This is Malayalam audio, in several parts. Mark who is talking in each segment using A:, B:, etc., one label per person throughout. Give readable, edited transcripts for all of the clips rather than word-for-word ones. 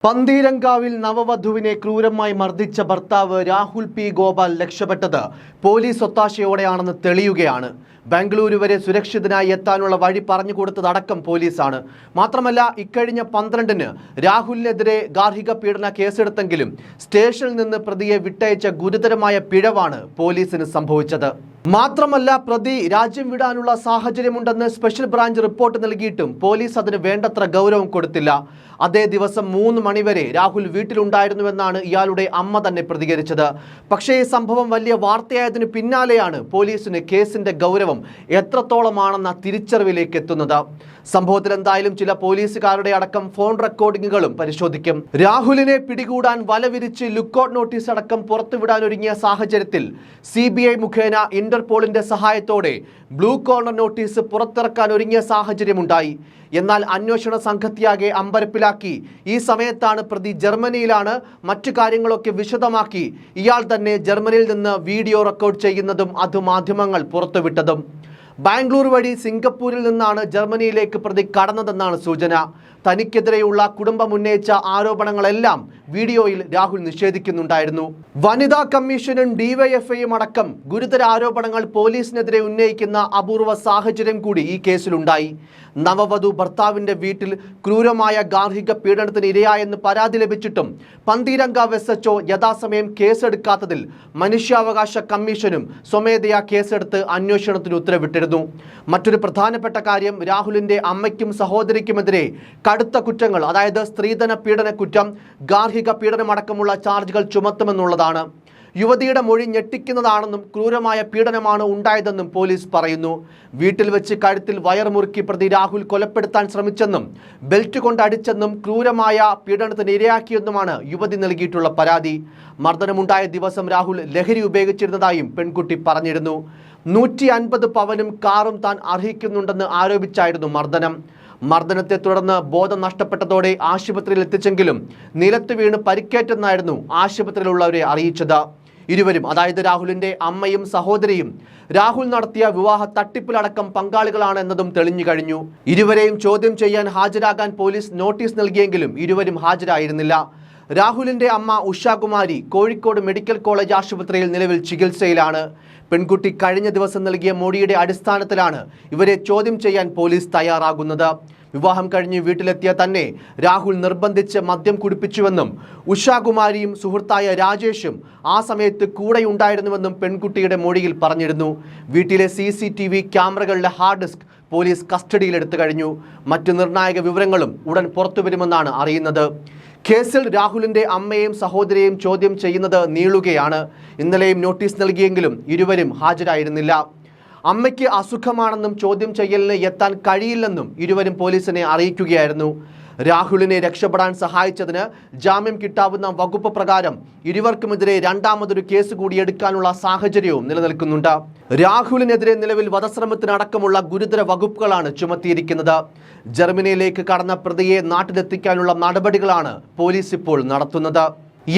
A: പന്തീരങ്കാവിൽ നവവധുവിനെ ക്രൂരമായി മർദ്ദിച്ച ഭർത്താവ് രാഹുൽ പി ഗോപാൽ രക്ഷപ്പെട്ടത് പോലീസ് ഒത്താശയോടെയാണെന്ന് തെളിയുകയാണ്. ബാംഗ്ലൂരു വരെ സുരക്ഷിതനായി എത്താനുള്ള വഴി പറഞ്ഞുകൊടുത്തതടക്കം പോലീസാണ്. മാത്രമല്ല, ഇക്കഴിഞ്ഞ 12-ന് രാഹുലിനെതിരെ ഗാർഹിക പീഡന കേസെടുത്തെങ്കിലും സ്റ്റേഷനിൽ നിന്ന് പ്രതിയെ വിട്ടയച്ച ഗുരുതരമായ പിഴവാണ് പോലീസിന് സംഭവിച്ചത്. മാത്രമല്ല, പ്രതി രാജ്യം വിടാനുള്ള സാഹചര്യമുണ്ടെന്ന് സ്പെഷ്യൽ ബ്രാഞ്ച് റിപ്പോർട്ട് നൽകിയിട്ടും പോലീസ് അതിന് വേണ്ടത്ര ഗൗരവം കൊടുത്തില്ല. അതേ ദിവസം 3 മണിവരെ രാഹുൽ വീട്ടിലുണ്ടായിരുന്നുവെന്നാണ് ഇയാളുടെ അമ്മ തന്നെ പ്രതികരിച്ചത്. പക്ഷേ ഈ സംഭവം വലിയ വാർത്തയായതിനു പിന്നാലെയാണ് പോലീസിന് കേസിന്റെ ഗൗരവം എത്രത്തോളമാണെന്ന തിരിച്ചറിവിലേക്ക് എത്തുന്നത്. സംഭവത്തിൽ എന്തായാലും ചില പോലീസുകാരുടെ അടക്കം ഫോൺ റെക്കോർഡിങ്ങുകളും പരിശോധിക്കും. രാഹുലിനെ പിടികൂടാൻ വലവിരിച്ച് ലുക്കൌട്ട് നോട്ടീസ് അടക്കം പുറത്തുവിടാനൊരുങ്ങിയ സാഹചര്യത്തിൽ CBI മുഖേന ഇന്റർപോളിന്റെ സഹായത്തോടെ ബ്ലൂ കോർണർ നോട്ടീസ് പുറത്തിറക്കാൻ ഒരുങ്ങിയ സാഹചര്യമുണ്ടായി. എന്നാൽ അന്വേഷണ സംഘത്തെയാകെ അമ്പരപ്പിലാക്കി. ഈ സമയത്താണ് പ്രതി ജർമ്മനിയിലാണ്. മറ്റു കാര്യങ്ങളൊക്കെ വിശദമാക്കി ഇയാൾ തന്നെ ജർമ്മനിയിൽ നിന്ന് വീഡിയോ റെക്കോർഡ് ചെയ്യുന്നതും അത് മാധ്യമങ്ങൾ പുറത്തുവിട്ടതും. ബാംഗ്ലൂർ വഴി സിംഗപ്പൂരിൽ നിന്നാണ് ജർമ്മനിയിലേക്ക് പ്രതി കടന്നതെന്നാണ് സൂചന. തനിക്കെതിരെയുള്ള കുടുംബം ഉന്നയിച്ച ആരോപണങ്ങളെല്ലാം വീഡിയോയിൽ രാഹുൽ നിഷേധിക്കുന്നുണ്ടായിരുന്നു. വനിതാ കമ്മീഷനും DYFIയും അടക്കം ഗുരുതര ആരോപണങ്ങൾ പോലീസിനെതിരെ ഉന്നയിക്കുന്ന അപൂർവ സാഹചര്യം കൂടി ഈ കേസിലുണ്ടായി. നവവധു ഭർത്താവിന്റെ വീട്ടിൽ ക്രൂരമായ ഗാർഹിക പീഡനത്തിന് ഇരയായെന്ന് പരാതി ലഭിച്ചിട്ടും പന്തീരങ്കാവ് SHO യഥാസമയം കേസെടുക്കാത്തതിൽ മനുഷ്യാവകാശ കമ്മീഷനും സ്വമേധയാ കേസെടുത്ത് അന്വേഷണത്തിന് ഉത്തരവിട്ടിരുന്നു. മറ്റൊരു പ്രധാനപ്പെട്ട കാര്യം, രാഹുലിന്റെ അമ്മയ്ക്കും സഹോദരിക്കുമെതിരെ കടുത്ത കുറ്റങ്ങൾ, അതായത് സ്ത്രീധന പീഡന കുറ്റം, ഗാർഹിക പീഡനമടക്കമുള്ള ചാർജുകൾ ചുമത്തുമെന്നുള്ളതാണ്. യുവതിയുടെ മൊഴി ഞെട്ടിക്കുന്നതാണെന്നും ക്രൂരമായ പീഡനമാണ് ഉണ്ടായതെന്നും പോലീസ് പറയുന്നു. വീട്ടിൽ വെച്ച് കഴുത്തിൽ വയർ മുറുക്കി പ്രതി രാഹുൽ കൊലപ്പെടുത്താൻ ശ്രമിച്ചെന്നും ബെൽറ്റ് കൊണ്ട് അടിച്ചെന്നും ക്രൂരമായ പീഡനത്തിന് ഇരയാക്കിയെന്നുമാണ് യുവതി നൽകിയിട്ടുള്ള പരാതി. മർദ്ദനമുണ്ടായ ദിവസം രാഹുൽ ലഹരി ഉപയോഗിച്ചിരുന്നതായും പെൺകുട്ടി പറഞ്ഞിരുന്നു. 150 പവനും കാറും താൻ അർഹിക്കുന്നുണ്ടെന്ന് ആരോപിച്ചായിരുന്നു മർദ്ദനത്തെ തുടർന്ന് ബോധം നഷ്ടപ്പെട്ടതോടെ ആശുപത്രിയിൽ എത്തിച്ചെങ്കിലും നിലത്ത് വീണ് പരിക്കേറ്റെന്നായിരുന്നു ആശുപത്രിയിലുള്ളവരെ അറിയിച്ചത്. ഇരുവരും, അതായത് രാഹുലിന്റെ അമ്മയും സഹോദരിയും രാഹുൽ നടത്തിയ വിവാഹ തട്ടിപ്പിലടക്കം പങ്കാളികളാണ് എന്നതും തെളിഞ്ഞു കഴിഞ്ഞു. ഇരുവരെയും ചോദ്യം ചെയ്യാൻ ഹാജരാകാൻ പോലീസ് നോട്ടീസ് നൽകിയെങ്കിലും ഇരുവരും ഹാജരായിരുന്നില്ല. രാഹുലിന്റെ അമ്മ ഉഷാകുമാരി കോഴിക്കോട് മെഡിക്കൽ കോളേജ് ആശുപത്രിയിൽ നിലവിൽ ചികിത്സയിലാണ്. പെൺകുട്ടി കഴിഞ്ഞ ദിവസം നൽകിയ മൊഴിയുടെ അടിസ്ഥാനത്തിലാണ് ഇവരെ ചോദ്യം ചെയ്യാൻ പോലീസ് തയ്യാറാകുന്നത്. വിവാഹം കഴിഞ്ഞ് വീട്ടിലെത്തിയ തന്നെ രാഹുൽ നിർബന്ധിച്ച് മദ്യം കുടിപ്പിച്ചുവെന്നും ഉഷാകുമാരിയും സുഹൃത്തായ രാജേഷും ആ സമയത്ത് കൂടെയുണ്ടായിരുന്നുവെന്നും പെൺകുട്ടിയുടെ മൊഴിയിൽ പറഞ്ഞിരുന്നു. വീട്ടിലെ CCTV ക്യാമറകളുടെ ഹാർഡ് ഡിസ്ക് പോലീസ് കസ്റ്റഡിയിലെടുത്തു കഴിഞ്ഞു. മറ്റ് നിർണായക വിവരങ്ങളും ഉടൻ പുറത്തുവരുമെന്നാണ് അറിയുന്നത്. കേസിൽ രാഹുലിന്റെ അമ്മയെയും സഹോദരിയെയും ചോദ്യം ചെയ്യുന്നത് നീളുകയാണ്. ഇന്നലെയും നോട്ടീസ് നൽകിയെങ്കിലും ഇരുവരും ഹാജരായിരുന്നില്ല. അമ്മയ്ക്ക് അസുഖമാണെന്നും ചോദ്യം ചെയ്യലിന് എത്താൻ കഴിയില്ലെന്നും ഇരുവരും പോലീസിനെ അറിയിക്കുകയായിരുന്നു. രാഹുലിനെ രക്ഷപ്പെടാൻ സഹായിച്ചതിന് ജാമ്യം കിട്ടാവുന്ന വകുപ്പ് പ്രകാരം ഇരുവർക്കുമെതിരെ രണ്ടാമതൊരു കേസ് കൂടി എടുക്കാനുള്ള സാഹചര്യവും നിലനിൽക്കുന്നുണ്ട്. രാഹുലിനെതിരെ നിലവിൽ വധശ്രമത്തിനടക്കമുള്ള ഗുരുതര വകുപ്പുകളാണ് ചുമത്തിയിരിക്കുന്നത്. ജർമ്മനിയിലേക്ക് കടന്ന പ്രതിയെ നാട്ടിലെത്തിക്കാനുള്ള നടപടികളാണ് പോലീസ് ഇപ്പോൾ നടത്തുന്നത്.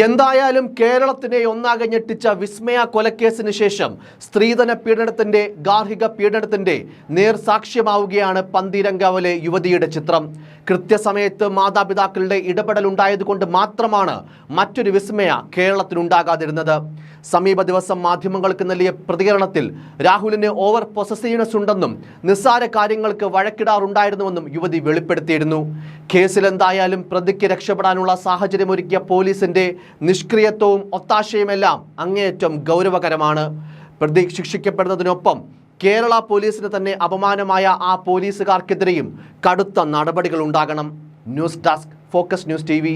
A: എന്തായാലും കേരളത്തിനെ ഒന്നാകെ ഞെട്ടിച്ച വിസ്മയ കൊലക്കേസിന് ശേഷം സ്ത്രീധന പീഡനത്തിന്റെ, ഗാർഹിക പീഡനത്തിന്റെ നേർസാക്ഷ്യമാവുകയാണ് പന്തീരങ്കാവിലെ യുവതിയുടെ ചിത്രം. കൃത്യസമയത്ത് മാതാപിതാക്കളുടെ ഇടപെടലുണ്ടായതുകൊണ്ട് മാത്രമാണ് മറ്റൊരു വിസ്മയ കേരളത്തിനുണ്ടാകാതിരുന്നത്. സമീപ ദിവസം മാധ്യമങ്ങൾക്ക് നൽകിയ പ്രതികരണത്തിൽ രാഹുലിന് ഓവർ പൊസസീവ്നെസ് ഉണ്ടെന്നും നിസ്സാര കാര്യങ്ങൾക്ക് വഴക്കിടാറുണ്ടായിരുന്നുവെന്നും യുവതി വെളിപ്പെടുത്തിയിരുന്നു. കേസിൽ എന്തായാലും പ്രതിക്ക് രക്ഷപ്പെടാനുള്ള സാഹചര്യമൊരുക്കിയ പോലീസിന്റെ നിഷ്ക്രിയത്വവും ഒത്താശയുമെല്ലാം അങ്ങേയറ്റം ഗൗരവകരമാണ്. പ്രതി ശിക്ഷിക്കപ്പെടുന്നതിനൊപ്പം കേരള പോലീസിന് തന്നെ അപമാനമായ ആ പോലീസുകാർക്കെതിരെയും കടുത്ത നടപടികൾ ഉണ്ടാകണം. News desk, focus news TV.